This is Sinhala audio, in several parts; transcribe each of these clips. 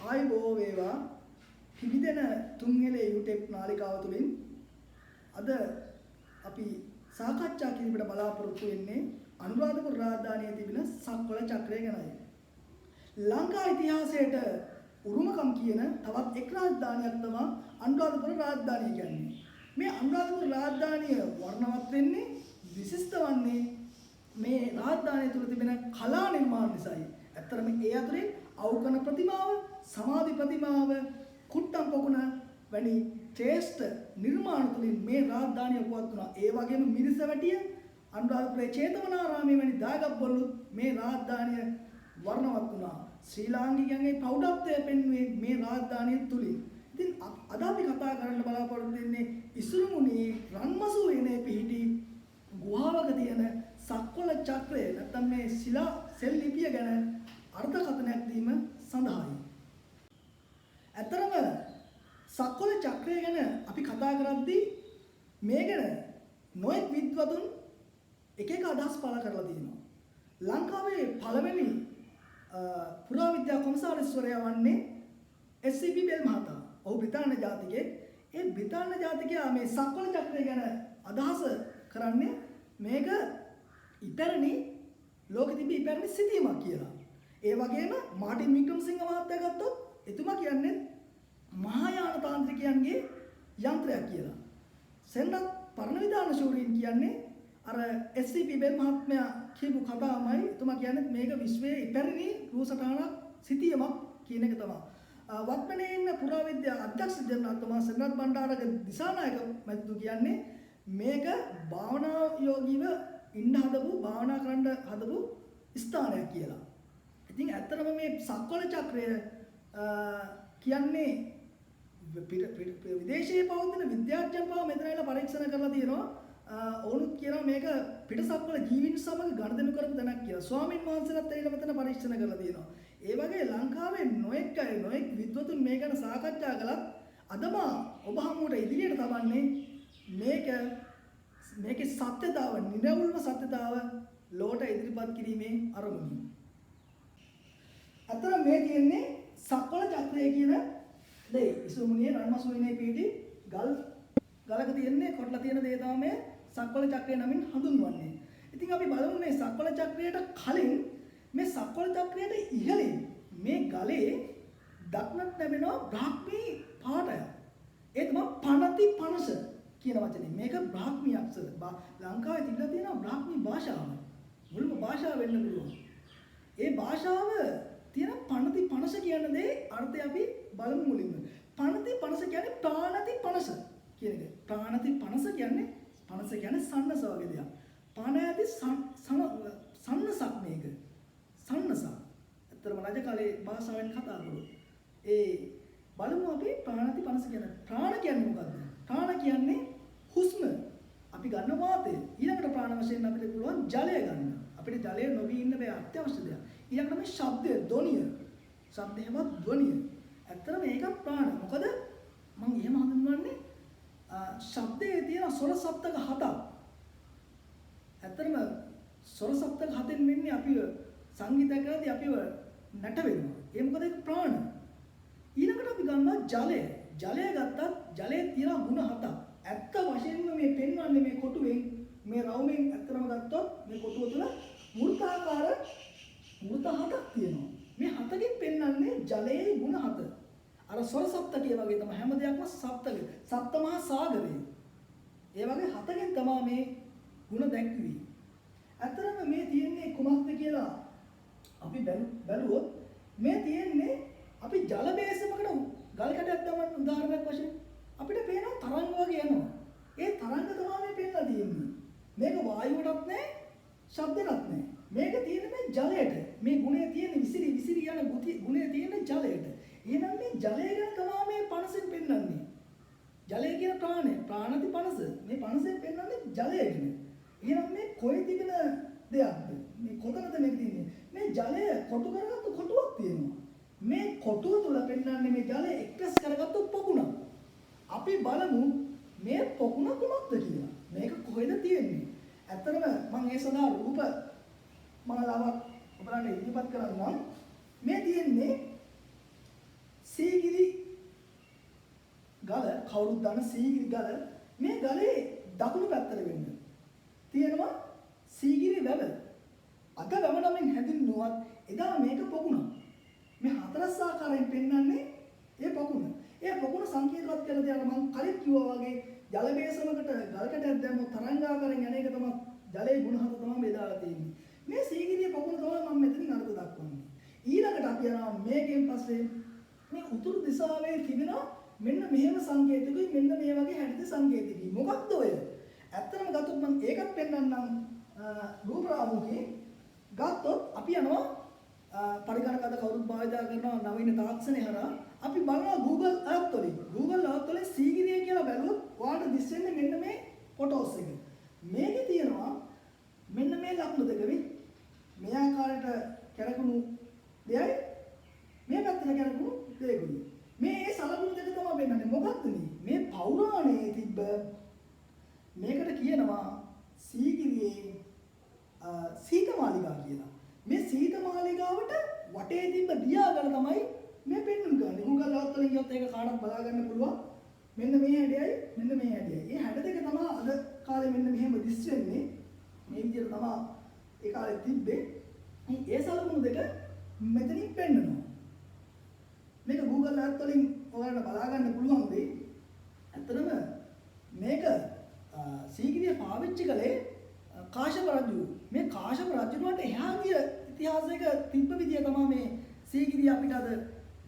ආයුබෝ වේවා පිබිදෙන තුන්හෙලේ YouTube නාලිකාව තුළින් අද අපි සාකච්ඡා කිරීමට බලාපොරොත්තු වෙන්නේ අනුරාධපුර රාජධානියේ තිබෙන සක්වල චක්‍රය ගැනයි. ලංකා ඉතිහාසයට උරුමකම් කියන තවත් එක් රාජධානියක් තමයි අනුරාධපුර රාජධානිය කියන්නේ. මේ අනුරාධපුර රාජධානිය වර්ණවත් වෙන්නේ විශිෂ්ට වන්නේ මේ රාජධානිය තුළ තිබෙන කලා නිර්මාණ නිසායි. ඇත්තටම ඒ අතරින් අවකන ප්‍රතිමාව, සමාධි ප්‍රතිමාව, කුට්ටම් පොකුණ වැනි ශ්‍රේෂ්ඨ නිර්මාණ තුළින් මේ රාජධානිය උපවත් වුණා. ඒ වගේම මිරිසවැටිය, අනුරාධපුරයේ චේතවනාරාමයේ වැනි දායකබ්බලුත් මේ රාජධානිය වර්ණවත් වුණා. ශ්‍රී ලාංකිකයන්ගේ ප්‍රෞಢත්වය පෙන්වුවේ මේ රාජධානිය තුලින්. ඉතින් අද අපි කතා කරන්න බලාපොරොත්තු වෙන්නේ ඉසුරුමුණී රන්මසුවේනේ පිහිටි ගුහාවක තියෙන සක්වල චක්‍රය නැත්නම් මේ ශිලා සෙල් ලිපිය ගැන අර්ථකථනයක් දීම සඳහායි. ඇත්තරම සක්වල චක්‍රය ගැන අපි කතා කරද්දී මේ ගැන නොයෙක් විද්වතුන් එක එක අදහස් පළ කරලා තියෙනවා. ලංකාවේ පළවෙනි පුරාවිද්‍යා කොමසාරිස්වරයා වන්නේ SCP බෙල් මහතා. ඔහු බ්‍රිතාන්‍ය ජාතිකයෙක්. ඒ බ්‍රිතාන්‍ය ජාතිකයා මේ සක්වල චක්‍රය ගැන අදහස කරන්නේ මේක ඉපැරණි ලෝකෙ තිබි ඉපැරණි සිතියමක් කියලා. ඒ වගේම මාටින් වික්‍රමසිංහ මහත්තයා ගත්තොත් එතුමා කියන්නේ මහායාන තාන්ත්‍රිකයන්ගේ යන්ත්‍රයක් කියලා. සෙන්රත් පරණවිධාන ශූරීන් කියන්නේ අර SCP බෙල් මහත්මයා කියපු කතාවමයි. එතුමා කියන්නේ මේක විශ්වයේ ඉපැරණි රූසටහනක් සිතියමක් කියන එක තමයි. වත්මනේ ඉන්න පුරාවිද්‍යා අධ්‍යක්ෂ ජනරාල්තුමා සෙන්රත් බණ්ඩාරක දිසානායක මැතිතුමා කියන්නේ මේක භාවනා යෝගීව ඉන්න හදපු භාවනා කරන්න හදපු ස්ථානයක් කියලා. ඉතින් ඇත්තටම මේ සක්වල චක්‍රය කියන්නේ විදේශයේ පවතින විද්‍යාඥයන් පවා මෙතන ඇවිල්ලා පරීක්ෂණ කරලා තියෙනවා. ඔවුනුත් කියනවා මේක පිටසක්වල ජීවීන් සමග ගනුදෙනු කරපු තැනක් කියලා. ස්වාමින් වහන්සේලාත් ඇවිල්ලා මෙතන පරීක්ෂණ කරලා තියෙනවා. ඒ වගේ ලංකාවේ නොඑක් අය නොඑක් විද්වතුන් මේ ගැන සාකච්ඡා කළත් අදම ඔබ හමුවට ඉදිරියට තබන්නේ මේකේ සත්‍යතාව, නිර්වුල්ම සත්‍යතාව ලෝට ඉදිරිපත් කිරීමේ අරමුණින්. අතන මේ කියන්නේ සක්වල චක්‍රය කියන දේ. ඉසුමුණියේ රන්මසුවේනේ පිහිටි ගලක තියෙන්නේ කොටලා තියෙන දේ තමයි මේ සක්වල චක්‍රය නමින් හඳුන්වන්නේ. ඉතින් අපි බලමු මේ සක්වල චක්‍රයට කලින් මේ සක්වල චක්‍රයට ඉහළින් මේ ගලේ දක්නට ලැබෙනවා බ්‍රාහ්මී පාඨය. ඒ තමයි පනති පනස කියන වචනේ. මේක බ්‍රාහ්මී අක්ෂර. ලංකාවේ තිබිලා තියෙන බ්‍රාහ්මී භාෂාව. මුල්ම භාෂාව වෙන්න පුළුවන්. ඒ භාෂාව තියෙන පනති පනස කියන දේ අර්ථය අපි බලමු මුලින්ම. පනති පනස කියන්නේ ප්‍රාණති පනස කියන එක. ප්‍රාණති පනස කියන්නේ සන්නස වගේ දෙයක්. පණ ඇති සන්නසක් මේක. සන්නස. ඇත්තටම රජ කාලේ භාෂාවෙන් කතා කරලා. ඒ බලමු අපි ප්‍රාණති පනස කියන. ප්‍රාණ කියන්නේ මොකද්ද? ප්‍රාණ කියන්නේ හුස්ම. අපි ගන්න වාතය. ඊළඟට ප්‍රාණ වශයෙන් අපිට පුළුවන් ජලය ගන්න. අපිට ජලය නොවි ඉන්න බෑ, අත්‍යවශ්‍ය දෙයක්. ඊළඟට මේ ශබ්දය, ධ්වනිය. ශබ්දයම ධ්වනිය. ඇත්තටම මේක ප්‍රාණ. මොකද මම එහෙම හඳුන්වන්නේ ශබ්දයේ තියෙන ස්වර සප්තක 7ක්. ඇත්තටම ස්වර සප්තක 7න් වෙන්නේ අපිව සංගීතයකදී අපිව නැට වෙනවා. ඒ මොකද ඒක ප්‍රාණ. ඊළඟට අපි ගන්නවා ජලය. ජලය ගත්තත් ජලයේ තියෙන ගුණ 7ක්. ඇත්ත වශයෙන්ම මේ පෙන්වන්නේ මේ කොටුවෙන් මේ රවුමෙන් ඇත්තටම ගත්තොත් මේ කොටුව තුළ මූර්තාකාර මූර්ත 7ක් තියෙනවා. මේ 7කින් පෙන්වන්නේ ජලයේ ගුණ 7. අර ස්වර සප්තකය වගේ තමයි හැම දෙයක්ම සප්තක. සප්තමහා සාගරය. ඒ වගේ 7කින් තමයි මේ ගුණ දැක්වුවේ. ඇත්තටම මේ තියෙන්නේ කුමක්ද කියලා අපි බැලුවොත් මේ තියෙන්නේ අපි ජල බේසමකට ගල් කැටයක් දාන්න උදාහරණයක් වශයෙන් අපිට පේනවා තරංග වගේ යනවා. ඒ තරංග තමයි මේ පෙන්නලා තියෙන්නේ. මේක වායුවටත් නැහැ, ශබ්දයටත් නැහැ. මේක තියෙන්නේ මේ ජලයට. මේ ගුණය තියෙන්නේ විසිරි යන ගුණය තියෙන්නේ ජලයට. එහෙනම් මේ ජලය ගැන තමයි මේ පනසෙන් පෙන්වන්නේ. ජලය කියන ප්‍රාණය, ප්‍රාණති පනස. මේ පනසෙන් පෙන්වන්නේ ජලය ගැන. එහෙනම් මේ කොයි තිබෙන දෙයක්ද? මේ කොතනද මේක තියෙන්නේ? මේ ජලය කොටු කරගත්තු කොටුවක් තියෙනවා. මේ කොටුව තුල පෙන්වන්නේ මේ ජලය එක්ස්ප්‍රෙස් කරගත්තු පොකුණක්. අපි බලමු මේ පොකුණ කොහොමද කියලා. මේක කොහෙද තියෙන්නේ? ඇත්තටම මම ඒ සඳහා රූප මාලාවක් ඔබලන්ට ඉදිරිපත් කරන්නම්. මේ තියෙන්නේ කවුරුත් දන්න සීගිරි ගල මේ ගලේ දකුණු පැත්තට වෙන්න තියෙනවා සීගිරි වැව. අද වැව නමින් හැඳින්වුවත් එදා මේක පොකුණක්. මේ හතරස් ආකාරයෙන් පෙන්වන්නේ ඒ පොකුණ. ඒ පොකුණ සංකේතවත් කරලා තියන මම කලින් කිව්වා වගේ ජල බේසමකට ගල්කටයක් දැම්මොත් තරංගාකාරයෙන් යන එක තමයි ජලයේ ගුණ හත තමයි බෙදාලා තියෙන්නේ. මේ සීගිරිය පොකුණ තමයි මම මෙතනින් අර්ථ දක්වන්නේ. ඊළඟට අපි යනවා මේකෙන් පස්සේ මේ උතුරු දිශාවේ තිබෙන මෙන්න මෙහෙම සංකේතකුයි මෙන්න මේ වගේ හැඩිත සංකේතකුයි. මොකක්ද ඔය? ඇත්තටම ගත්තොත් මම ඒකත් පෙන්වන්නම් රූප රාමුකේ ගත්තොත් අපි යනවා පරිගණක අද කවුරුත් භාවිත කරනවා නවීන තාක්ෂණය හරහා අපි බලනවා Google Earth වලින්. Google Earth වලින් සීගිරිය කියලා බැලුවොත් ඔයාලට දිස්සෙන්නේ මෙන්න මේ ෆොටෝස් එක. මේකේ තියෙනවා මෙන්න මේ ලකුණු දෙකවි මේ ආකාරයට කැරකුණු දෙයයි මේ පැත්තට කැරකුණු දෙයකුයි. මේ සලකුණු දෙක තමයි වෙන්නේ. මොකක්ද මේ පෞරාණයේ තිබ්බ මේකට කියනවා සීගිරියේ සීතමාලිගා කියලා. මේ සීතමාලිගාවට වටේ තිබ්බ දියාගල තමයි මේ පෙන්වන්න ගන්නේ. Google Earth වලින් ගියොත් ඒක කාටවත් බලා ගන්න පුළුවන්. මෙන්න මේ හැඩයයි මෙන්න මේ හැඩයයි. මේ හැඩ දෙක තමයි අද කාලේ මෙන්න මෙහෙම දිස් වෙන්නේ. මේ විදිහට තමයි ඒ කාලේ තිබ්බේ. ඒ සලකුණු දෙක මෙතනින් පෙන්වනවා. මේක Google Earth වලින් ඔයාලට බලා ගන්න පුළුවන් වෙයි. ඇත්තටම මේක සීගිරිය පාවිච්චි කළේ කාශ්‍යප රජු. මේ කාශ්‍යප රජුන්ට එහා ගිය ඉතිහාසයක තිබ්බ විදිය තමයි මේ සීගිරිය අපිට අද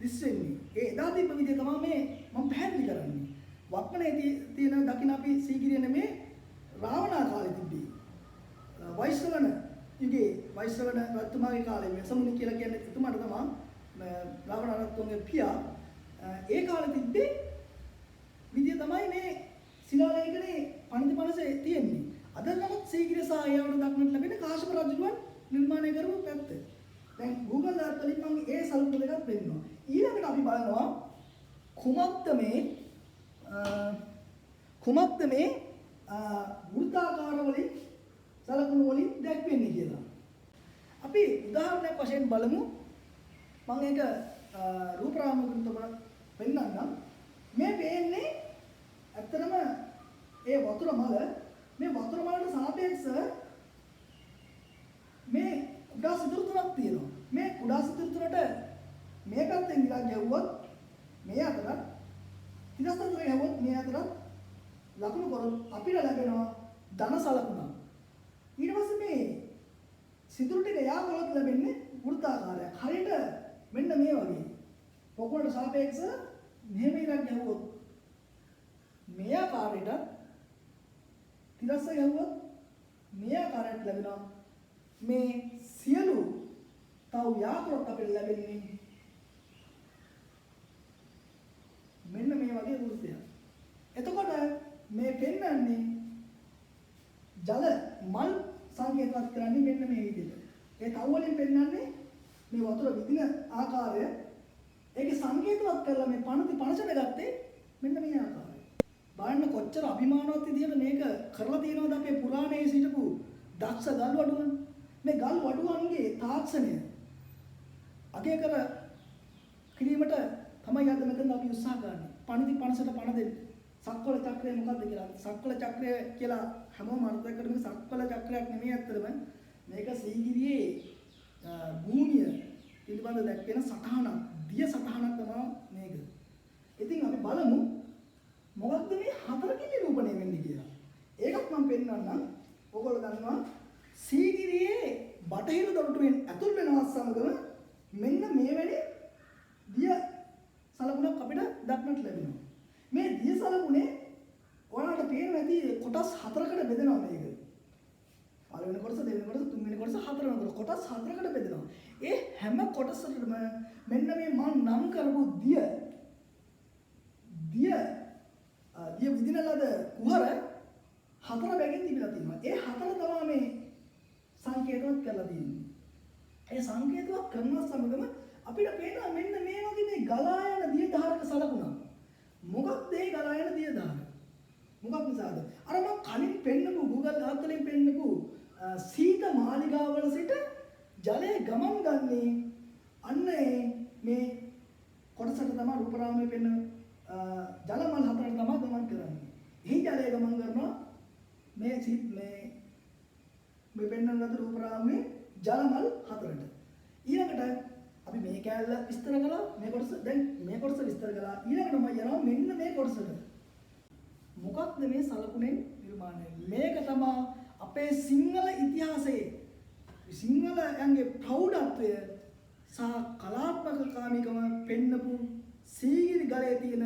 දිස් වෙන්නේ. ඒ එදා තිබ්බ විදිය තමයි මේ මම පැහැදිලි කරන්නේ. වක්මනේ තියෙන දකින්න අපි සීගිරිය නෙමේ රාවණා කාලේ තිබ්බේ. වෛශ්‍රවණ යුගයේ වෛශ්‍රවණ රජතුමාගේ කාලේ මෙසමුනි කියලා කියන්නේ එතුමාට තමයි රාවණ රජතුන්ගේ පියා. ඒ කාලේ තිබ්බේ විදිය තමයි මේ ශිලාලේඛනේ පණිති පනසේ තියෙන්නේ. අද නමුත් සීගිරිය සහ ඒවට දක්නට ලැබෙන කාශ්‍යප රජුන් නිර්මාණය කරපු පැත්ත. දැන් Google Earth වලින් මම ඒ සලකුණු දෙකක් පෙන්නනවා. ඊළඟට අපි බලනවා කුමක්ද මේ වෘත්තාකාර වලින් සලකුණු වලින් දැක්වෙන්නේ කියලා. අපි උදාහරණයක් වශයෙන් බලමු. මම ඒක රූප රාමුවකින් තමයි පෙන්නන්නම්. මේ පේන්නේ ඇත්තටම ඒ වතුර මල මේ වතුර මලට සාපේක්ෂව මේ කුඩා සිදුරු තුනක් තියෙනවා. මේ කුඩා සිදුරු තුනට මේ පැත්තෙන් ඉඳලා ගැහුවොත් මේ අතරත් ඊළඟට ගැහුවොත් මේ අතරත් ලකුණු කරොත් අපිට ලැබෙනවා ධන සලකුණක්. ඊට පස්සේ මේ සිදුරු ටික යා කරොත් ලැබෙන්නේ වෘත්තාකාරයක්. හරියට මෙන්න මේ වගේ. පොකුණට සාපේක්ෂව මෙහෙම ඉඳලා ගැහුවොත් මේ ආකාරයට තිරස්ස ගැහුවොත් මේ ආකාරයට ලැබෙනවා. මේ සියලු තව යාකරොත් අපිට ලැබෙන්නේ මෙන්න මේ වගේ වෘත්තයක්. එතකොට මේ පෙන්වන්නේ ජල මල් සංකේතවත් කරන්නේ මෙන්න මේ විදිහට. ඒ තව වලින් පෙන්වන්නේ මේ වතුර විදින ආකාරය. ඒකේ සංකේතවත් කරලා මේ පණති පණසට ගත්තේ මෙන්න මේ ආකාරය. බලන්න කොච්චර අභිමානවත් විදිහට මේක කරලා තියෙනවද අපේ පුරාණයේ සිටපු දක්ෂ ගල් වඩුවන්. මේ ගල් වඩුවන්ගේ තාක්ෂණය අගය කර කිරීමට තමයි අද මෙතන අපි උත්සාහ කරන්නේ. පණිති පණසට පණ දෙන්න. සක්වල චක්‍රය මොකක්ද කියලා. සක්වල චක්‍රය කියලා හැමෝම අර්ථ කරගෙන සක්වල චක්‍රයක් නෙමෙයි ඇත්තටම. මේක සීගිරියේ භූමිය පිළිබඳ දැක්වෙන සටහනක්, දිය සටහනක් තමයි මේක. ඉතින් අපි බලමු මොකක්ද මේ හතරකින් නිරූපණය වෙන්නේ කියලා. ඒකත් මම පෙන්නන්නම්. ඔයගොල්ලෝ දන්නවා සීගිරියේ බටහිර දොරටුවෙන් ඇතුල් වෙනවත් සමගම මෙන්න මේ වෙලේ දිය සලකුණක් අපිට දක්නට ලැබෙනවා. මේ දිය සලකුණේ ඔයාලට පේනවා ඇති කොටස් හතරකට බෙදෙනවා මේක. පළවෙනි කොටස, දෙවෙනි කොටස, තුන්වෙනි කොටස, හතරවෙනි කොටස. කොටස් හතරකට බෙදෙනවා. ඒ හැම කොටසකටම මෙන්න මේ මම නම් කරපු දිය විදින ලද කුහර හතර බැගින් තිබිලා තියෙනවා. ඒ හතර තමයි මේ සංකේතවත් කරලා තියෙන්නේ. ඒ සංකේතවත් කරන සමගම අපිට පේනවා මෙන්න මේ වගේ මේ ගලා යන දිය ධාරක සලකුණක්. මොකක්ද ඒ ගලා යන දිය ධාරක? මොකක් නිසාද? අර මම කලින් පෙන්නපු Google Earth වලින් පෙන්නපු සීත මාලිගාවල සිට ජලය ගමන් ගන්නේ අන්න මේ කොටසට තමයි රූපරාමයේ පෙන්න ජල මල් හතරට තමයි ගමන් කරන්නේ. එහි ජලය ගමන් කරනවා මේ පෙන්වන ලද රූප රාමුවේ ජල මල් හතරට. ඊළඟට අපි මේ කැලල විස්තර කළා මේ කොටස දැන් මේ කොටස විස්තර කළා ඊළඟට මම යනවා මෙන්න මේ කොටසට. මොකක්ද මේ සලකුණෙන් නිර්මාණය? මේක තමයි අපේ සිංහල ඉතිහාසයේ සිංහලයන්ගේ ප්‍රෞಢත්වය සහ කලාත්මකකාමීකම පෙන්නපු සීගිරි ගලේ තියෙන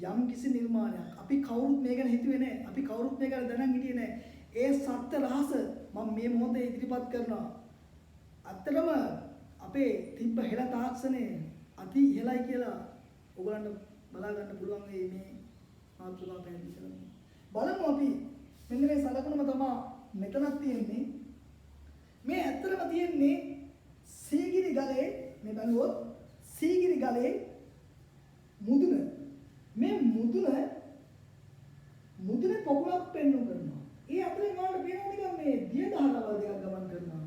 යම් කිසි නිර්මාණයක්. අපි කවුරුත් මේක ගැන හිතුවේ නැහැ. අපි කවුරුත් මේක ගැන දැනන් හිටියේ නැහැ. ඒ සත්‍ය රහස මම මේ මොහොතේ ඉදිරිපත් කරනවා. අත්‍තරම අපේ තිබ්බ හෙළ තාක්ෂණය අති ඉහළයි කියලා ඔයගලන්ට බලා ගන්න පුළුවන් මේ මාතෘකාව පැහැදිලි කරනවා. බලමු අපි මෙන්න මේ සලකුණම තමයි මෙතනක් තියෙන්නේ. මේ ඇත්තටම තියෙන්නේ සීගිරි ගලේ මේ බලුවොත් සීගිරි ගලේ මුදුන. මේ මුදුනේ පොකුණක් පෙන්වු කරනවා. ඒ අතරේ මාට පේනවා නිකන් මේ දිය දහරවල් දෙකක් ගමන් කරනවා.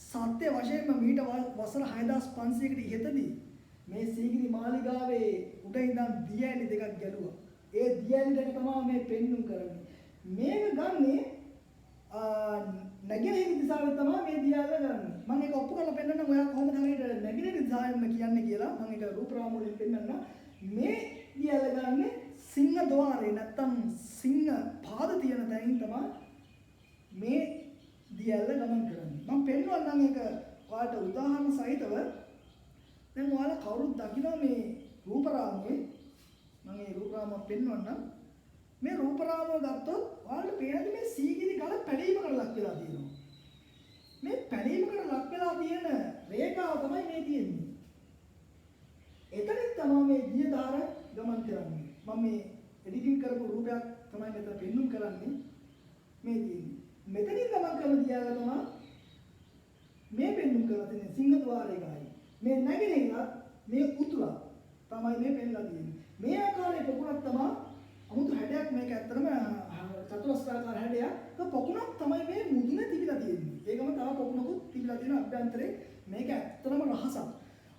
සත්‍ය වශයෙන්ම මීට වසර 6500කට ඉහතදී මේ සීගිරි මාලිගාවේ උඩ ඉඳන් දියඇලි දෙකක් ගැලුවා. ඒ දියඇලි දෙක තමයි මේ පෙන්වුම් කරන්නේ. මේක ගන්නේ නැගෙනහිර දිශාවෙන් තමයි මේ දියඇල්ල ගන්නේ. මම ඒක ඔප්පු කරලා පෙන්නන්නම් ඔයා කොහොමද හරියට නැගෙනහිර දිශාවෙන්ම කියන්නේ කියලා මම ඒක රූප රාමු වලින් පෙන්නන්නම්. මේ දියඇල්ල ගන්නේ සිංහ ద్వාරේ නැත්තම් සිංහ පාද තියෙන තැනින් තමයි මේ දියඇල්ල ගමන් කරන්නේ. මම පෙන්වන්නම් ඒක ඔයාලට උදාහරණ සහිතව. දැන් ඔයාලා කවුරුත් දකිනවා මේ රූප රාමුවේ මම මේ රූප රාමුව පෙන්වන්නම්. මේ රූප රාමුව ගත්තොත් ඔයාලට පේනද මේ සීගිරි ගල පැලීමකට ලක් වෙලා තියෙනවා. මේ පැලීමකට ලක් වෙලා තියෙන රේඛාව තමයි මේ තියෙන්නේ. එතනින් තමයි මේ දිය ධාර ගමන් කරන්නේ. මම මේ එඩිටින් කරපු රූපයක් තමයි මෙතන පෙන්වුම් කරන්නේ. මේ තියෙන්නේ. මෙතනින් ගමන් කරන දියල තමයි මේ පෙන්වුම් කරලා තියෙන්නේ සිංහ ద్వාරයකයි. මේ නැගෙනහිර මේ උතුර තමයි මේ පෙන්ලා තියෙන්නේ. මේ ආකාරයේ පොකුණක් තමයි 아무තු හැඩයක් මේක ඇත්තටම චතුරස්‍රාකාර හැඩයක්. ඒක පොකුණක් තමයි මේ මුදුනේ තිබිලා තියෙන්නේ. ඒකම තව පොකුණකුත් තිබිලා තියෙන අභ්‍යන්තරේ මේක ඇත්තටම රහසක්.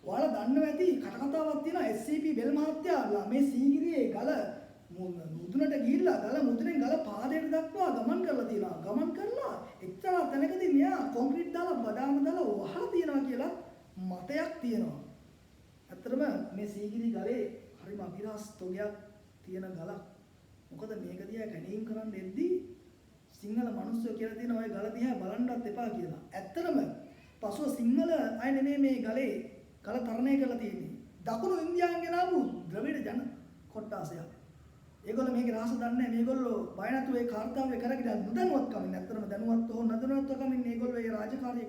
ඔයාලා දන්නවා ඇති කටකතාවක් තියෙනවා SCP වෙල් මහත්තයා මේ සීගිරියේ ගල මුදුනට ගිහිල්ලා ගල මුදුනේ ගල පාදයට දක්වා ගමන් කරලා තියෙනවා. ගමන් කරලා එක්තරා තැනකදී මෙයා කොන්ක්‍රීට් දාලා බදාම දාලා වහලා තියනවා කියලා මතයක් තියෙනවා. ඇත්තටම මේ සීගිරි ගලේ හරිම අභිරහස් තොගයක් තියෙන ගලක්. මොකද මේක දිහා ගැනීම කරන්න එද්දී සිංහල මිනිස්සු කියලා තියෙන ඔය ගල දිහා බලන්නවත් එපා කියලා. ඇත්තටම පසුව සිංහල අය නෙමෙයි මේ ගලේ ගල තරණය කරලා තියෙන්නේ. දකුණු ඉන්දියාවෙන් ගෙනාවු ද්‍රවිඩ ජන කොට්ටාසයක්. ඒගොල්ලෝ මේකේ රහස දන්නේ නැහැ. මේගොල්ලෝ බය නැතුව ඒ කාර්යය කරගෙන නොදැනුවත්කමින් ඇත්තටම දැනුවත් හෝ නොදැනුවත්කමින් මේගොල්ලෝ ඒ රාජකාරිය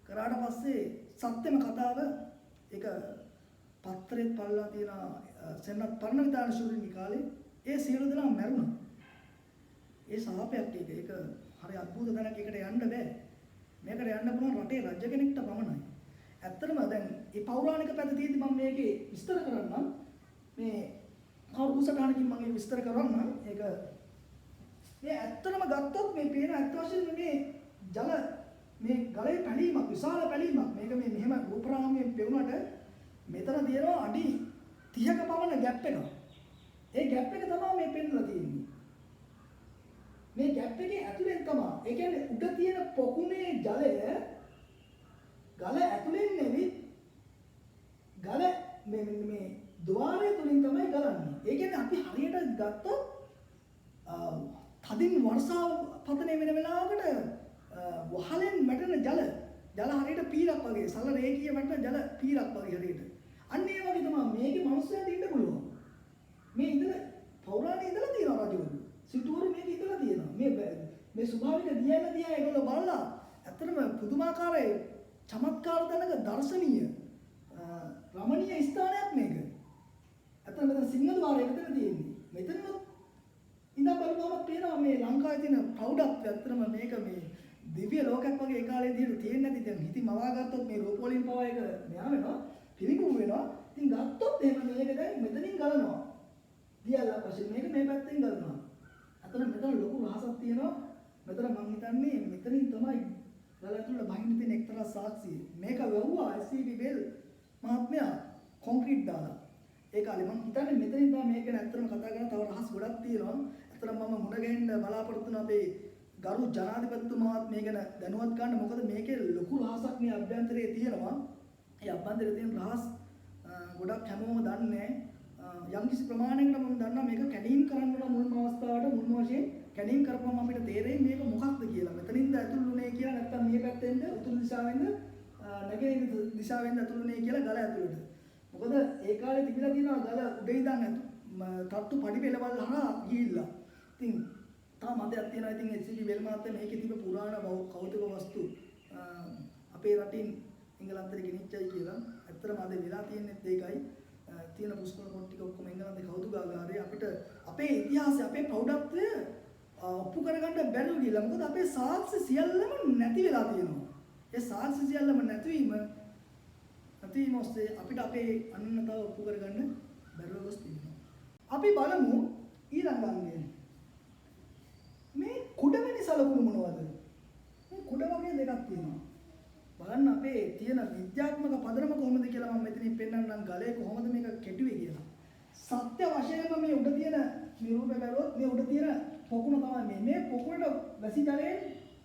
කරාට පස්සේ සත්‍යම කතාව ඒක පත්‍රෙත් පල්ලා තියෙන සෙන්නත් පරණ විතාන ශූරින් කාලේ ඒ සියලු දෙනා මැරුණා. ඒ සාපයක් ඒක හරි අద్భుත දැනක් එකට යන්න බෑ. මේකට යන්න පුළුවන් රටේ රජ කෙනෙක්ට පමණයි. ඇත්තටම දැන් මේ පෞරාණික පැත්ත තියෙද්දි මම මේකේ විස්තර කරන්නම්. මේ කවුරුසටහනකින් මම ඒක විස්තර කරන්නම්. ඒක මේ ඇත්තටම ගත්තොත් මේ පේන ඇත්ත වශයෙන්ම මේ ජල මේ ගලේ පැලීමක් විශාල පැලීමක්. මේක මේ මෙහෙම රූපරාමයෙන් පෙවුනට මෙතන තියෙනවා අඩි 30ක පමණ ગેප් එකක්. ඒ ગેප් එක තමයි මේ පෙන්නලා තියෙන්නේ. මේ ગેප් එකේ ඇතුලෙන් තමයි. ඒ කියන්නේ උඩ තියෙන පොකුණේ ජලය ගල ඇතුලෙන් නෙවෙයි ගල මේ ద్వාරය තුලින් තමයි ගලන්නේ. ඒ කියන්නේ අපි හරියට ගත්තොත් තදින් වර්ෂාව පතන වෙන වෙලාවකට වහලෙන් වැටෙන ජල හරියට පීරක් වගේ සල රේඛීය වැටෙන ජල පීරක් වගේ හරියට. අන්න ඒ වගේ තමයි මේකේ මනුස්සයන්ට ඉන්න පුළුවන්. මේ ඉඳලා පෞරාණික ඉඳලා තියෙනවා රජවරු. සිටුවරු මේක ඉඳලා තියෙනවා. මේ ස්වභාවික දියැල දිහා ඒගොල්ලෝ බලලා ඇත්තටම පුදුමාකාරයි චමත්කාර තැනක දර්ශනීය රමණීය ස්ථානයක් මේක. ඇත්තටම මෙතන සිංහ ద్వාරය මෙතන තියෙන්නේ. මෙතන ඉඳන් බලපුවම පේනවා මේ ලංකාවේ තියෙන ප්‍රෞಢත්වය. ඇත්තටම මේක මේ දිව්‍ය ලෝකයක් වගේ ඒ කාලේ දිහට තියෙන්නේ නැති දැන් හිතින් මවා ගත්තොත් මේ රූප වලින් පවා එක මෙහා වෙනවා පිළිකුම් වෙනවා. ඉතින් ගත්තොත් එහෙම මේක දැන් මෙතනින් ගලනවා. දියල්ලා පස්සේ මේක මේ පැත්තෙන් ගලනවා. අතන මෙතන ලොකු රහසක් තියෙනවා. මෙතන මම හිතන්නේ මෙතනින් තමයි ගල ඇතුළට බහින්න තියෙන එක්තරා සාක්ෂිය. මේක වැව්වා SCP වෙල් මහත්මයා කොන්ක්‍රීට් දාලා. ඒ කාලේ මම හිතන්නේ මෙතනින් තමයි මේක ගැන ඇත්තටම කතා කරලා තව රහස් ගොඩක් තියෙනවා. ඇත්තටම මම මුණ ගැහෙන්න බලාපොරොත්තු වෙන අපේ ගරු ජනාධිපතිතුමාත් මේ ගැන දැනුවත් ගන්න. මොකද මේකේ ලොකු රහසක් මේ අභ්‍යන්තරයේ තියෙනවා. ඒ අභ්‍යන්තරයේ තියෙන රහස් ගොඩක් හැමෝම දන්නේ යම් කිසි ප්‍රමාණයකට මම දන්නවා මේක කැඩීම් කරන්න ඕන මුල්ම අවස්ථාවට මුල්ම වශයෙන් කැඩීම් කරපුවම අපිට තේරෙන්නේ මේක මොකක්ද කියලා. මෙතනින්ද ඇතුළුනේ කියලා නැත්නම් මේ පැත්තෙන්ද උතුරු දිශාවෙන්ද නැගෙනහිර දිශාවෙන්ද ඇතුළුනේ කියලා ගල ඇතුළට. මොකද ඒ කාලේ තිබිලා තියෙනවා ගල උඩ ඉඳන් තට්ටු පඩි පෙළවල් හරහා ගිහිල්ලා. ඉතින් තා මතයක් තියෙනවා ඉතින් HCB වෙල් මාත්‍යා මේකේ තිබ්බ පුරාණ කෞතුක වස්තු අපේ රටින් එංගලන්තෙට ගෙනිච්චයි කියලා. ඇත්තටම අද වෙලා තියෙන්නේ ඒකයි. තියෙන පුස්කොළ පොත් ටික ඔක්කොම එංගලන්තේ කෞතුකාගාරයේ අපිට අපේ ඉතිහාසය අපේ ප්‍රෞಢත්වය ඔප්පු කරගන්න බැරුව ගිහලා. මොකද අපේ සාක්ෂි සියල්ලම නැති වෙලා තියෙනවා. ඒ සාක්ෂි සියල්ලම නැතිවීම ඔස්සේ අපිට අපේ අනන්‍යතාව ඔප්පු කරගන්න බැරුව ගොස් තිබෙනවා. අපි බලමු ඊළඟ අංගය. මේ කුඩවෙනි සලකුණු මොනවද? මේ කුඩ වගේ දෙකක් තියෙනවා. බලන්න අපේ තියෙන විද්‍යාත්මක පදනම කොහොමද කියලා මම මෙතනින් පෙන්නන්නම් ගලේ කොහොමද මේක කෙටුවේ කියලා. සත්‍ය වශයෙන්ම මේ උඩ තියෙන මේ රූපය බැලුවොත් මේ උඩ තියෙන පොකුණ තමයි මේ පොකුණට වැසි ජලයෙන්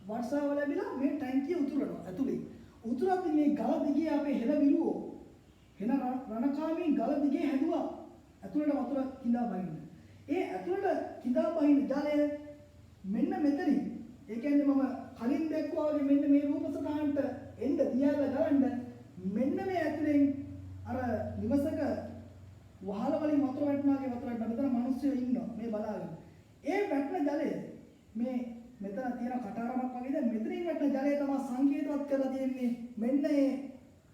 වර්ෂාව ලැබිලා මේ ටැංකිය උතුරනවා ඇතුලේ. උතුරද්දි මේ ගල දිගේ අපේ හෙළ විරුවෝ හෙන රණකාමී ගල දිගේ හැදුවා ඇතුලට වතුර කිඳා බහින්න. ඒ ඇතුලට කිඳා බහින්න ජලය මෙන්න මෙතනින්. ඒ කියන්නේ මම කලින් දැක්වා වගේ මෙන්න මේ රූප සටහනට එන්න දියාල ගලන්න මෙන්න මේ ඇතුලෙන් අර නිවසක වහල වලින් වතුර වැටෙනාගේ වතුර වැටෙන මෙතන මිනිස්සු ඉන්නවා මේ බලාගෙන. ඒ වැටෙන ජලය මේ මෙතන තියෙන කටාරමක් වගේ දැන් මෙතනින් වැටෙන ජලය තමයි සංකේතවත් කරලා තියෙන්නේ. මෙන්න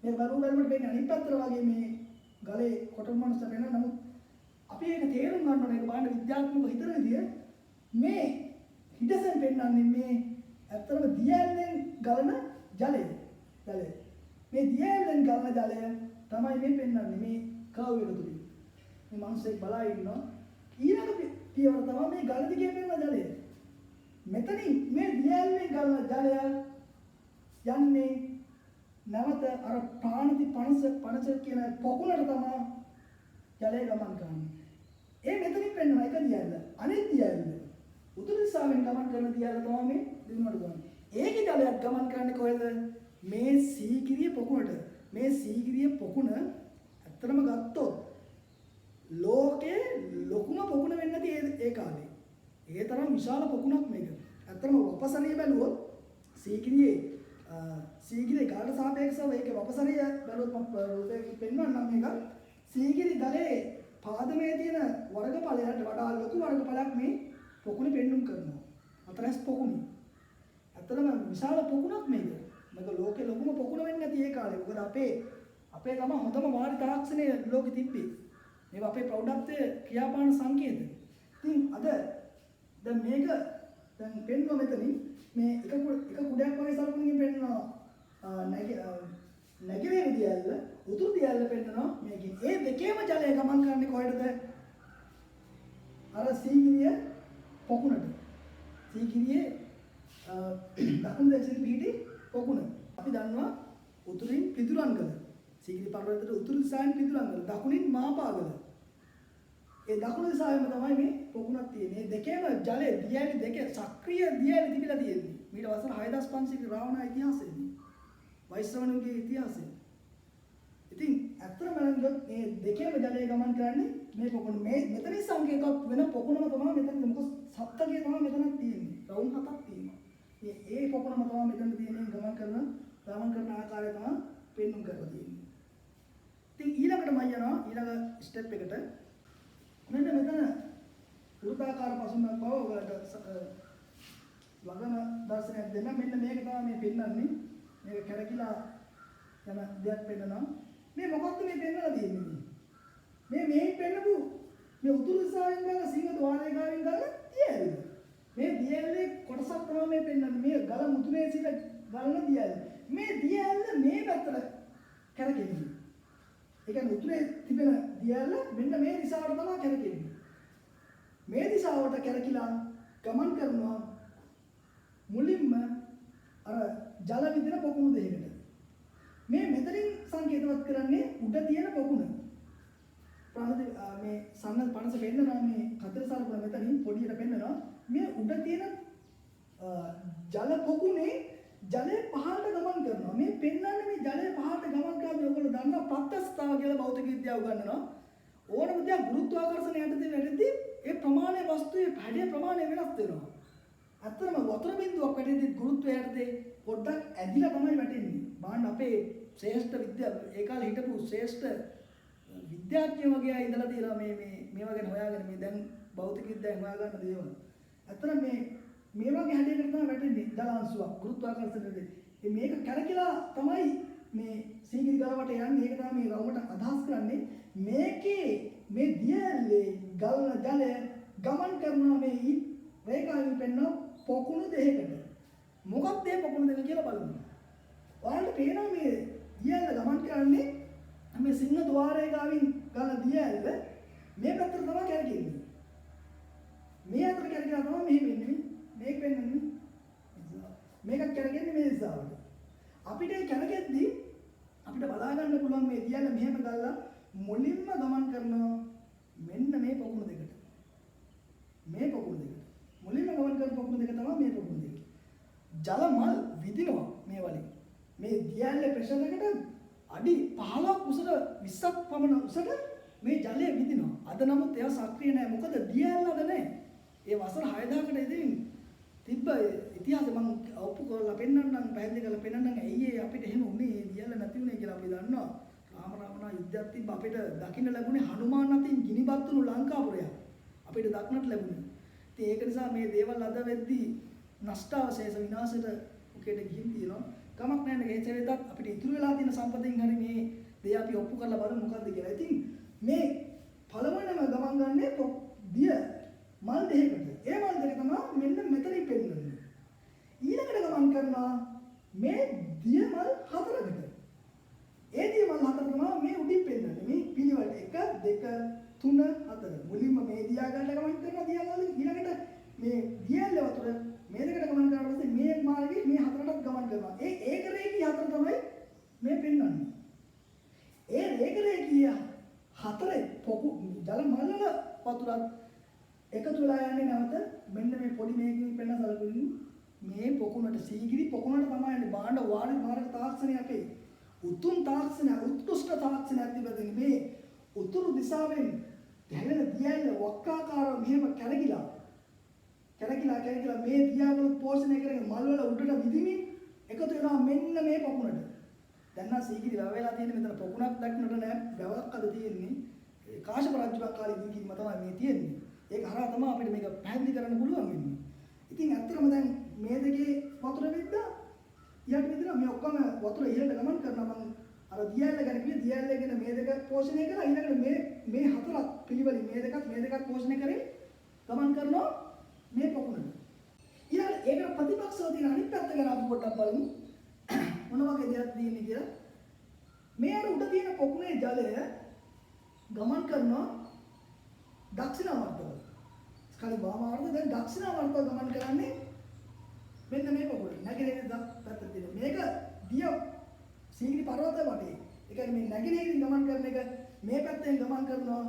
මේ බරුවලට වෙන්නේ අනිත් පැත්තට වගේ මේ ගලේ කොටු මනස වෙන නමුත් අපි ඒක තේරුම් ගන්න ඕනේ. ඒක බලන්න විද්‍යාත්මකව හිතන විදිය මේ හිඩසෙන් පෙන්නන්නේ මේ ඇත්තටම දියැලෙන් ගලන ජලය. මේ දියැලෙන් ගලන ජලය තමයි මේ පෙන්නන්නේ මේ කර්ව් එක තුලින්. මේ මිනිස්සෙක් බලා ඉන්නවා. ඊළඟ පියවර තමයි මේ ගල දිගේ පෙන්නන ජලය. මෙතනින් මේ දියැලෙන් ගලන ජලය යන්නේ නැවත අර ප්‍රාණති පනස කියන පොකුණට තමයි ජලය ගමන් කරන්නේ. ඒ මෙතනින් පෙන්නන එක දියැල. අනිත් දියැල උතුරු දිශාවෙන් ගමන් කරන දියැල තමයි මේ දිනුවට ගන්නේ. ඒකේ ජලයක් ගමන් කරන්නේ කොහෙද? මේ සීගිරිය පොකුණට. මේ සීගිරිය පොකුණ ඇත්තටම ගත්තොත් ලෝකේ ලොකුම පොකුණ වෙන්නේ නැති ඒ කාලේ. ඒ තරම් විශාල පොකුණක් මේක. ඇත්තටම වපසරිය බැලුවොත් සීගිරිය කාට සාපේක්ෂව ඒකේ වපසරිය බැලුවොත් මම රූපයෙන් පෙන්වන්නම් මේක. සීගිරි ගලේ පාදමේ තියෙන වර්ගඵලයට වඩා ලොකු වර්ගඵලයක් මේ පොකුණේ පෙන්눔 කරනවා. අතරස් පොකුණ. ඇත්තටම විශාල පොකුණක් මේක. මේක ලෝකේ ලොකුම පොකුණ වෙන්නේ නැති ඒ කාලේ. මොකද අපේ තමයි හොඳම වාරි තාක්ෂණය ලෝකෙ තිබ්බේ. මේක අපේ ප්‍රෞಢත්වයේ ක්‍රියාපාන සංකේත. ඉතින් අද දැන් මේක දැන් පෙන්වුව මෙතනින් මේ එක කුඩයක් වගේ සලකුණකින් පෙන්වනවා නැගෙනහිර දියැල්ල උතුරු දියැල්ල පෙන්වනවා මේකෙන්. ඒ දෙකේම ජලය ගමන් කරන්නේ කොහෙටද? අර සීගිරිය පොකුණට. සීගිරියේ දකුණු දැසින් පිහිටි පොකුණ. අපි දන්නවා උතුරින් පිදුරන්ගල. සීගිරි පර්වතයට උතුරු දිශාවෙන් පිදුරන්ගල. දකුණින් මාපාගල. ඒ දකුණු දිශාවෙම තමයි මේ පොකුණක් තියෙන්නේ. මේ දෙකේම ජලය දියැලි දෙක සක්‍රීය දියැලි තිබිලා තියෙන්නේ. මීට වසර 6500 රාවණ ඉතිහාසයේදී. වෛශ්‍රවණුගේ ඉතිහාසයේ. ඉතින් ඇත්තටම බලනකොට මේ දෙකේම ජලය ගමන් කරන්නේ මේ පොකුණ. මේ මෙතනින් සංකේතවත් වෙන පොකුණම තමයි මෙතන. මොකද සප්තකය තමයි මෙතනක් තියෙන්නේ. රවුම් හතක් තියෙනවා. මේ පොකුණම තමයි මෙතන තියෙන්නේ ගමන් කරන ආකාරය තමයි පෙන්වන්න කරලා තියෙන්නේ. ඉතින් ඊළඟට මම යනවා ඊළඟ ස්ටෙප් එකට. මෙන්න මෙතන වෘත්තාකාර පසුබිමක් බව ඔයාලට වගන දර්ශනයක් දෙන්න. මෙන්න මේක තමයි මේ පෙන්වන්නේ. මේක කැරකිලා යන දෙයක් පෙන්නනවා. මේ මොකක්ද මේ පෙන්වලා තියෙන්නේ? මේ පෙන්නපු මේ උතුරු දිශාවෙන් ගල සිංහ ద్వාරයේ ගාවින් ගල දියැල. මේ දියැලේ කොටසක් තමයි මේ පෙන්වන්නේ. මේ ගල මුතුනේ සිට ගලන දියැල. මේ දියැල මේ පැත්තට කැරකෙන්නේ. ඒ කියන්නේ උතුරේ තිබෙන දියැල මෙන්න මේ දිශාවට තමයි කැරකෙන්නේ. මේ දිශාවට කැරකිලා ගමන් කරනවා මුලින්ම අර ජල විදින පොකුණු දෙයකට. මේ මෙතනින් සංකේතවත් කරන්නේ උඩ තියෙන පොකුණ. ප්‍රාණදී සන්න පනස පෙන්නනවා මේ කතර සලකුණ මෙතනින් පොඩියට පෙන්නනවා මේ උඩ තියෙන ජල පොකුණේ ජලය පහළට ගමන් කරනවා මේ පෙන්නන්නේ මේ ජලය පහළට ගමන් කරද්දී ඔයගොල්ලෝ දන්නවා ප්‍රත්‍යස්ථාව කියලා භෞතික විද්‍යාව උගන්වනවා ඕනම දෙයක් ගුරුත්වාකර්ෂණය යටතේ වැඩිදී ඒ ප්‍රමාණයේ වස්තුවේ හැඩය ප්‍රමාණය වෙනස් වෙනවා අතරම වතුර බිඳුවක් වැටෙද්දී ගුරුත්වය යටතේ පොඩ්ඩක් ඇදිලා තමයි වැටෙන්නේ බලන්න අපේ ශ්‍රේෂ්ඨ විද්‍යාව ඒ කාලේ හිටපු ශ්‍රේෂ්ඨ විද්‍යාඥයෝ වගේ අය ඉඳලා තියෙනවා මේවා ගැන හොයාගෙන මේ දැන් භෞතික විද්‍යාවෙන් හොයාගන්න දේවල්. ඇත්තට මේ වගේ හැඩයකට තමයි වැටෙන්නේ දලාංශුවක් ගුරුත්වාකර්ෂණයේදී. මේක කැරකිලා තමයි මේ සීගිරි ගලවට යන්නේ. ඒක තමයි මේ රවුමට අදහස් කරන්නේ. මේකේ මේ දියැලේ ගලන ජලය ගමන් කරන මේ රේඛාවෙන් පෙන්වන පොකුණු දෙකකට. මොකක්ද මේ පොකුණු දෙක කියලා බලමු. ඔයාලට පේනවා මේ දියැල ගමන් කරන්නේ මේ සිංහ ద్వාරයේ ගාවින් ගන්න දියැල මේ පැත්තට තමයි කැරකෙන්නේ. මේ අතට කැරකිලා තමයි මෙහෙම වෙන්නේ. මේක වෙන්නේ. මේක කැරකෙන්නේ මේ දිශාවට. අපිට ඒ කැරකෙද්දී අපිට බලා ගන්න පුළුවන් මේ දියැල මෙහෙම ගල්ලා මුලින්ම ගමන් කරනවා මෙන්න මේ පොකුණු දෙකට. මේ පොකුණු දෙකට. මුලින්ම ගමන් කරන පොකුණු දෙක තමයි මේ පොකුණු දෙක. ජල මල් විදිනවා මේ වලින්. මේ දියැලේ ප්‍රෙෂර් එකට අඩි 15ක් උසට 20ක් පමණ උසට මේ ජලය විදිනවා. අද නමුත් ඒවා සක්‍රිය නැහැ. මොකද දියැලද නැහැ. ඒ වසර 6000කට ඉතින් තිබ්බ ඉතිහාසෙ මම ඔප්පු කරලා පෙන්නන්නම් පැහැදිලි කරලා පෙන්නන්නම් ඇයි අපිට එහෙම උනේ දියැල නැති උනේ කියලා අපි දන්නවා. රාමනා යුද්ධයක් තිබ්බ අපිට දකින්න ලැබුණේ හනුමාන් අතින් ගිනිපත් වුණු ලංකාපුරය. අපිට දක්නට ලැබුණේ. ඉතින් ඒක නිසා මේ දේවල් අද වෙද්දී නෂ්ටාවශේෂ විනාශයට උකේට ගිහින් තියෙනවා. කමක් නැහැ නේද හේතෙදත් අපිට ඉතුරු වෙලා තියෙන සම්පතෙන් හරි මේ දේ අපි ඔප්පු කරලා බලමු මොකද්ද කියලා. ඉතින් මේ පළවෙනිම ගමන් ගන්නේ දිය මල් දෙකකට. ඒ මල් දෙක තමයි මෙන්න මෙතනින් පෙන්නන්නේ. ඊළඟට ගමන් කරනවා මේ දිය මල් හතරකට. ඒ දිය මල් හතර තමයි මේ උඩින් පෙන්නන්නේ. මේ පිළිවෙලට 1 2 3 4. මුලින්ම මේ දියා ගන්න ගමන් කරනවා දියා ගන්න. ඊළඟට මේ දියැල වතුර මේ දෙකට ගමන් කරලා පස්සේ මේ මාර්ගයේ මේ හතරටත් ගමන් කරනවා. ඒක රේඛිය හතර තමයි මේ පෙන්වන්නේ. ඒ රේඛිය හතරේ පොකු ජල මල් වල වතුරත් එකතු වෙලා යන්නේ නැවත මෙන්න මේ පොඩි මේකකින් පෙන්න සලකුණු මේ පොකුණට සීගිරි පොකුණට තමයි යන්නේ. බාණ්ඩ වාණි මාර්ග තාක්ෂණය අපේ උතුම් තාක්ෂණය උත්කෘෂ්ඨ තාක්ෂණයක් තිබෙන්නේ මේ උතුරු දිශාවෙන් දැනෙන දියැල වක්කාකාරව මෙහෙම කැරකිලා මේ දියාවල පෝෂණය කරගෙන මල් වල උඩට විදිමින් එකතු වෙනවා මෙන්න මේ පොකුණට. දැන් නම් සීගිරි වැව වෙලා තියෙන මෙතන පොකුණක් දක්නට නෑ වැවක් අද තියෙන්නේ. කාශ්‍යප රජුගේ කාලේ ඉඳන් තමයි මේ තියෙන්නේ. ඒක හරහා තමයි අපිට මේක පැහැදිලි කරන්න පුළුවන් වෙන්නේ. ඉතින් ඇත්තටම දැන් මේ දෙකේ වතුර විද්දා ඊට විතර මේ ඔක්කොම වතුර ඉහළට ගමන් කරනවා මම අර දියැල ගැන කිව්වේ දියැල ගැන මේ දෙක පෝෂණය කරලා ඊළඟට මේ හතරක් පිළිවෙලින් මේ දෙකත් පෝෂණය කරේ ගමන් කරනවා මේ පොකුණට. ඊළඟ ඒකට ප්‍රතිපක්ෂව තියෙන අනිත් පැත්ත ගැන අපි පොඩ්ඩක් බලමු. මොන වගේ දෙයක් තියෙන්නේ කියලා. මේ අර උඩ තියෙන පොකුණේ ජලය ගමන් කරනවා දක්ෂිණාවර්තව. කලින් වාමාවර්තව දැන් දක්ෂිණාවර්තව ගමන් කරන්නේ මෙන්න මේ පොකුණේ. නැගෙනහිර පැත්තට තියෙන. මේක දිය සීගිරි පර්වතය වටේ. ඒ කියන්නේ මේ නැගෙනහිරින් ගමන් කරන එක මේ පැත්තෙන් ගමන් කරනවා.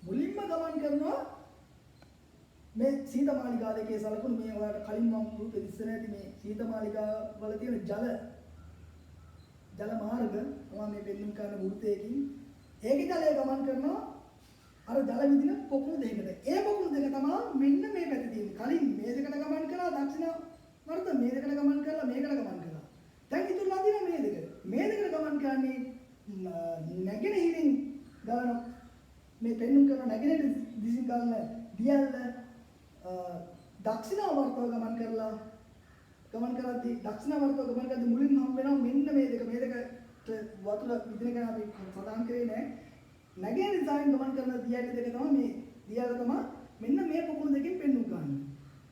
මුලින්ම ගමන් කරනවා මේ සීතමාලිකා දෙකේ සලකුණු මේ ඔයාලට කලින් මම රූපෙ දිස්සේ නැති මේ සීතමාලිකා වල තියෙන ජල මාර්ග තමයි මේ පෙන්වන්න කරන වෘත්තයකින් ඒකේ ජලය ගමන් කරනවා අර ජල විදින පොකුණු දෙකකට. ඒ පොකුණු දෙක තමයි මෙන්න මේ පැත්තේ තියෙන්නේ. කලින් මේ දෙකට ගමන් කරලා දක්ෂිණ වර්ත මේ දෙකට ගමන් කරලා මේකට ගමන් කරලා. දැන් ඉතුරුලා තියෙන මේ දෙක. මේ දෙකට ගමන් කරන්නේ නැගෙනහිරින් ගලන මේ පෙන්වන්න කරන නැගෙනහිර දිසින් ගලන දියැල දක්ෂිණාවර්තව ගමන් කරද්දී දක්ෂිණාවර්තව ගමන් කරද්දී මුලින් හම් වෙනවා මෙන්න මේ දෙකට වතුර විදින ගැන අපි සඳහන් කරේ නැහැ. නැගෙනහිර දිශාවෙන් ගමන් කරන දියැල දෙක තමයි මේ දියැල තමයි මෙන්න මේ පොකුණු දෙකෙන් පෙන්වන්න ගන්න.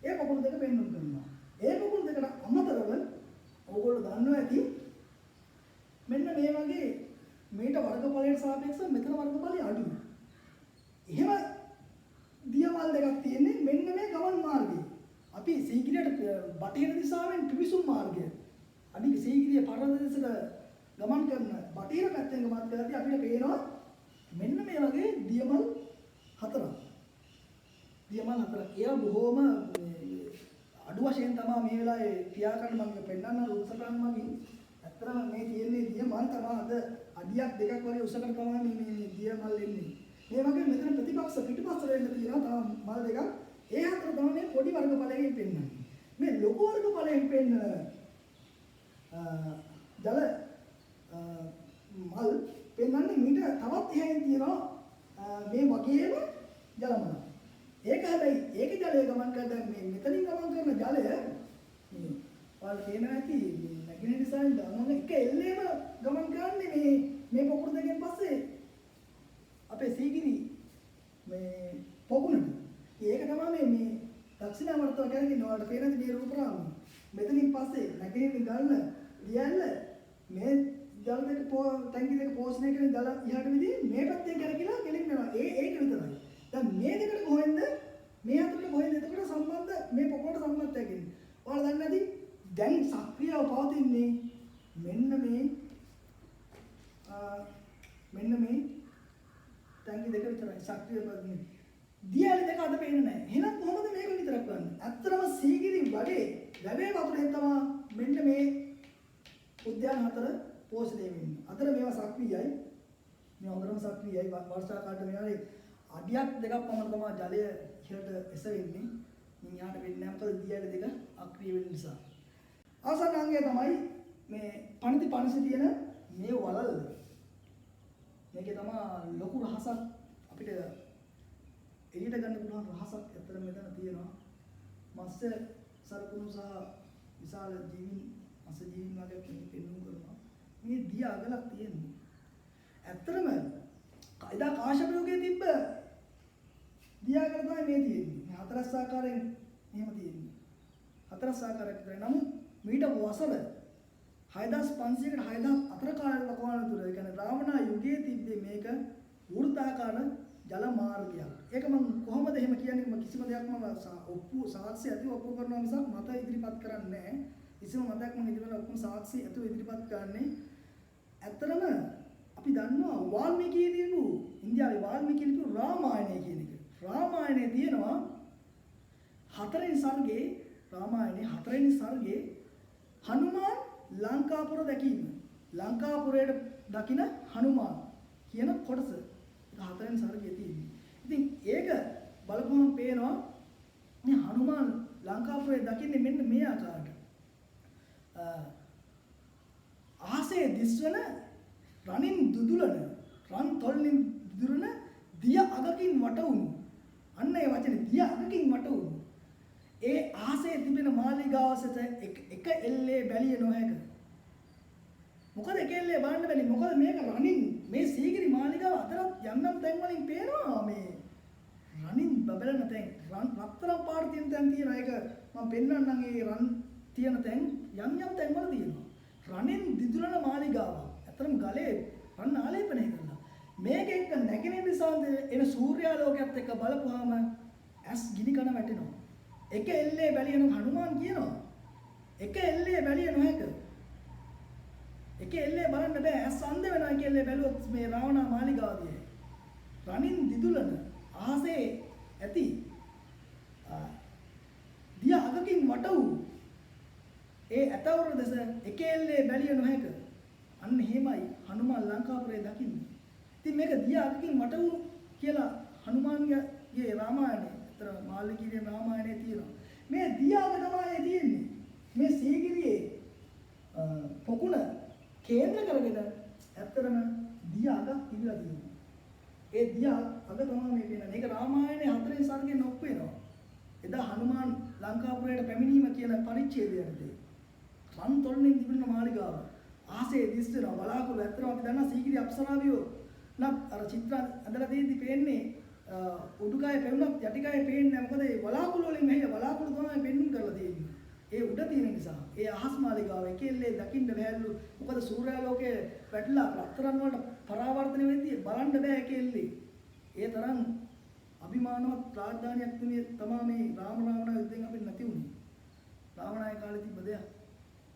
ඒ පොකුණු දෙක පෙන්වන්න කරනවා. ඒ පොකුණු දෙකට අමතරව ඕගොල්ලෝ දන්නවා ඇති මෙන්න මේ වගේ මේට වර්ගඵලයට සාපේක්ෂව මෙතන වර්ගඵලය අඩුයි. එහෙම දියමල් දෙකක් තියෙන්නේ මෙන්න මේ ගමන් මාර්ගය. අපි සීගිරියට බටහිර දිශාවෙන් පිවිසුම් මාර්ගය. අනිත් සීගිරිය පර්වත දෙසට ගමන් කරන බටහිර පැත්තෙන් ගමන් කරද්දී අපිට පේනවා මෙන්න මේ වගේ දියමල් හතරක්. දියමල් හතරක්. ඒවා බොහොම අඩු වශයෙන් තමයි මේ වෙලාවේ පියාකරන මම පෙන්නන්න රූපසටහන් මගින්. ඇත්තටම මේ තියෙන්නේ දියමල් තමයි අද අඩියක් දෙකක් වගේ උසකට තමයි මේ දියමල් එන්නේ. මේ වගේ මෙතන ප්‍රතිපක්ෂ පිටුපස්සට එන්න තියෙනවා තව මල් දෙකක්. ඒ හතර තමයි මේ පොඩි වර්ග ඵලයෙන් පෙන්නන්නේ. මේ ලොකු වර්ග ඵලයෙන් පෙන්න ජල මල් පෙන්වන්නේ මීට තවත් එහායින් තියෙනවා මේ වගේම ජලමල. ඒක හැබැයි ඒකේ ජලය ගමන් කරන මේ මෙතනින් ගමන් කරන ජලය මේ ඔයාලා තේරෙනවා ඇති මේ නැගින දිසාවෙන් ගමන් එක එල්ලේම ගමන් කරන්නේ මේ පොකුරු දෙකෙන් පස්සේ අපේ සීගිරි මේ පොකුණට. ඒක තමයි මේ දක්ෂිණාවර්තව කියන්නේ ඔයාලට පේනද මේ රූපරාම. මෙතනින් පස්සේ නැගින ගල්න ලියන්න මේ ජල දෙක ටැංකි දෙක පෝෂණය කරන ජල ඉහට විදිහ මේ පැත්තෙන් කරකිලා කෙලින්නවා. ඒක විතරයි. දැන් මේ දෙකට කොහෙන්ද මේ අතරට කොහෙන්ද එතකොට සම්බන්ධ මේ පොකොට සම්බන්ධයක් එන්නේ. ඔයාලා දන්නේ නැති දැන් සක්‍රියව පවතින්නේ මෙන්න මේ ටැංකි දෙක විතරයි සක්‍රියව පවතින්නේ. දියාලි දෙක අද පේන්නේ නැහැ. එහෙනම් කොහොමද මේක විතරක් කරන්නේ? ඇත්තටම සීගිරි වගේ වැවේ වතුරෙන් තමයි මෙන්න මේ උද්‍යාන හතර පෝෂණය වෙන්නේ. අතර මේවා සක්‍රියයි. මේ හොඳටම සක්‍රියයි. වර්ෂාකාලේ මේවානේ අඩියක් දෙකක් පමණ තමයි ජලය ඉහළට එසවෙන්නේ. මින් යාට වෙන්නේ නැහැ. මොකද දියාලි දෙක අක්‍රිය වෙන නිසා. අවසාන අංගය තමයි මේ පණිති පණසේ තියෙන මේ වලල්. මේකේ තමයි ලොකු රහසක් අපිට එළියට ගන්න පුළුවන් රහසක් ඇත්තට මෙතන තියෙනවා. මත්ස්‍ය සරකුණු සහ විශාල ජීවීන් මත්ස්‍ය ජීවීන් වගේ කෙනෙක් පෙන්වු කරනවා. මේ දිය අගලක් තියෙනවා. ඇත්තටම එදා කාශ්‍යප යුගයේ තිබ්බ දිය අගල තමයි මේ තියෙන්නේ. මේ හතරස් ආකාරයෙන් මෙහෙම තියෙන්නේ. හතරස් ආකාරයක් විතරයි. නමුත් මීට වසර 6500කට 6000 අතර කාලයක වකවාන තුර ඒ කියන්නේ රාවණා යුගයේ තිබ්බේ මේක වෘත්තාකාර ජල මාර්ගයක්. ඒක මම කොහොමද එහෙම කියන්නේ මම කිසිම දෙයක් මම ඔප්පු සාක්ෂි ඇතිව ඔප්පු කරනවා මිසක් මත ඉදිරිපත් කරන්නේ නැහැ. කිසිම මතයක් මම ඉදිරියට ඔක්කොම සාක්ෂි ඇතුව ඉදිරිපත් කරන්නේ. ඇත්තටම අපි දන්නවා වාල්මීකි ලියපු ඉන්දියාවේ වාල්මීකි ලියපු රාමායනය කියන එක. රාමායනයේ තියෙනවා හතරවෙනි සර්ගයේ රාමායනයේ හතරවෙනි සර්ගයේ හනුමාන් ලංකාපුර දැකීම. ලංකාපුරයට දකින හනුමාන් කියන කොටස හතරවෙනි සර්ගයේ තියෙන්නේ. ඉතින් ඒක බලපුවම පේනවා මේ හනුමාන් ලංකාපුරේ දකින්නේ මෙන්න මේ ආකාරයට. ආසේ දිස්වන රණින් දුදුලන රන් තොල්ලින් දුදුරන දිය අගකින් වටවුණු. අන්න ඒ වචනේ දිය අගකින් වටවුණු. ඒ ආසේ තිබෙන මාලිගාවසත එක එල්ලේ බැලිය නොහැක. මොකද එක එල්ලේ බලන්න බැරි. මොකද මේක රණින් මේ සීගිරි මාලිගාව අතරත් යන්නම් තැන් වලින් පේනවා මේ රණින් බබලන තැන් රත්තරන් පාට තියෙන තැන් තියෙනවා. ඒක මම පෙන්වන්නම්. ඒ රන් තියෙන තැන් යම් තැන් වල තියෙනවා. රණින් දිදුලන මාලිගාව. අතරම ගලේ රන් ආලේපනය කරනවා. මේක එක්ක නැගෙන දිසාවෙන් එන සූර්යාලෝකයත් එක්ක බලපුවාම ඇස් ගිනි කන වැටෙනවා. එක එල්ලේ බැලියන හනුමාන් කියනවා. එක එල්ලේ බැලිය නොහැක. එක එල්ලේ බලන්න බෑ. ඇස් අන්ධ වෙනවා එක එල්ලේ බැලුවොත් මේ රාවණා මාලිගාවදී. රණින් දිදුලන ආසේ ඇති දිය අගකින් වට වූ ඒ ඇතවරු දෙස එක එල්ලේ බැලිය නොහැක. අන්න එහෙමයි හනුමාන් ලංකාපුරේ දකින්නේ. ඉතින් මේක දිය අගකින් වට වූ කියලා හනුමාන්ගේ රාමායනේ අතර මාළිගීගේ රාමායනේ තියෙනවා. මේ දිය අග තමයි තියෙන්නේ. මේ සීගිරියේ පොකුණ කේන්ද්‍ර කරගෙන ඇත්තටම දිය අගක් තිබිලා තියෙනවා. ඒ දිය අග තමයි මේ වෙනන්නේ. ඒක රාමායනේ 4 වෙනි සර්ගයෙන් ඔප්පු වෙනවා. එදා හනුමාන් ලංකාපුරයට පැමිණීම කියන පරිච්ඡේදයේදී රන් තොල්ලින් තිබෙන මාලිගාව ආසේ දිස්තර බලාකුළු ඇත්තටම අපි දන්නා සීගිරි අප්සරාවියෝ නත් අර චිත්‍ර ඇඳලා දෙද්දි පේන්නේ උඩුකය පෙවුනත් යටිකය පේන්නේ නැහැ. මොකද ඒ බලාකුළු වලින් මෙහෙ බලාකුළු තමයි පෙන්නුම් කරලා තියෙන්නේ. ඒ උඩ තියෙන නිසා ඒ අහස් මාලිගාව එකෙල්ලේ දකින්න බැහැලු. මොකද සූර්යාලෝකයේ වැටලා රත්තරන් වලට පරාවර්තන වෙද්දී බලන්න බෑ එකෙල්ලේ. ඒ තරම් අභිමානවත් රාජධානියක් තමයි මේ රාවණ යුද්ධයෙන් අපිට නැති වුණේ. රාවණාගේ කාලේ තිබ්බ දෙයක්.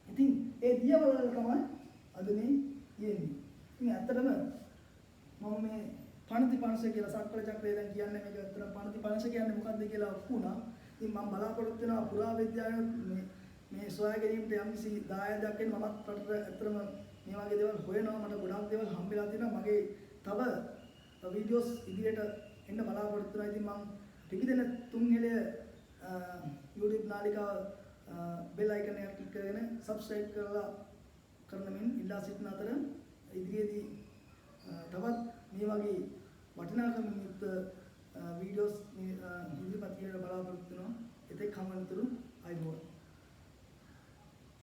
ඉතින් ඒ දියවල තමයි අද මේ තියෙන්නේ. ඉතින් ඇත්තටම මම මේ පණති 500 කියලා සක්වල චක්‍රය දැන් කියන්නේ මේක ඇත්තට පණති 500 කියන්නේ මොකක්ද කියලා ඔප්පුණා. ඉතින් මම බලාපොරොත්තු වෙනවා පුරාවිද්‍යාවේ මේ සොයා ගැනීමට යම්කිසි දායාදයක් වෙන්න මමත් රටට ඇත්තටම මේ වගේ දේවල් හොයනවා. මට ගොඩාක් දේවල් හම්බෙලා තියෙනවා. මගේ තව වීඩියෝස් ඉදිරියට එන්න බලාපොරොත්තු වෙනවා. ඉතින් මම පිබිදෙන තුන්හෙළය YouTube නාලිකාව බෙල් අයිකන් එක ක්ලික් කරගෙන subscribe කරලා කරන මෙන් ඉල්ලා සිටින අතර ඉදිරියේදී තවත් මේ වගේ වටිනාකමින් යුක්ත වීඩියෝස් ඉදිරිපත් කිරීමට බලාපොරොත්තු වෙනවා. එතෙක් හමු වෙනතුරු අයබෝවන්.